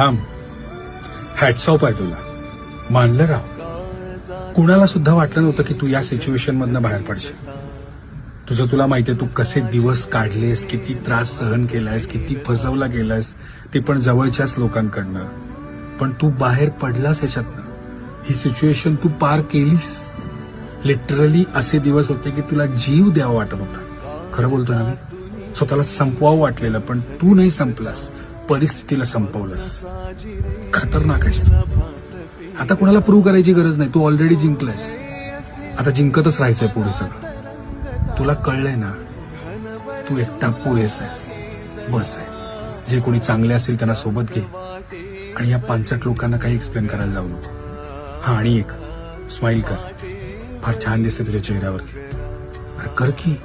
थांब. Hats off आहे तुला. मानलं राव. कुणाला सुद्धा वाटलं नव्हतं की तू या सिच्युएशन मधनं बाहेर पडशील. तुला माहितीये तू कसे दिवस काढलेस, किती त्रास सहन केलायस, किती फसवला गेलायस, ते पण जवळच्याच लोकांकडनं. पण तू बाहेर पडलास याच्यातनं. ही सिच्युएशन तू पार केलीस. लिटरली असे दिवस होते की तुला जीव द्यावा वाटत होता. खरं बोलतो ना मी. स्वतःला संपवावं वाटलेलं, पण तू नाही संपलास, परिस्थितीला संपवलंस. खतरनाक आहेस तू. आता कुणाला प्रूव्ह करायची गरज नाही. तू ऑलरेडी जिंकलायस. आता जिंकतच राहायचंय पुढे सगळं. तुला कळलंय ना, तू एकटा पुरेसा आहेस. बस आहे. जे कोणी चांगले असतील त्यांना सोबत घे आणि या पांचट लोकांना काही एक्सप्लेन करायला जाऊ नको. हा, आणि एक स्माइल कर. फार छान दिसते तुझ्या चेहऱ्यावरती. अरे कर की.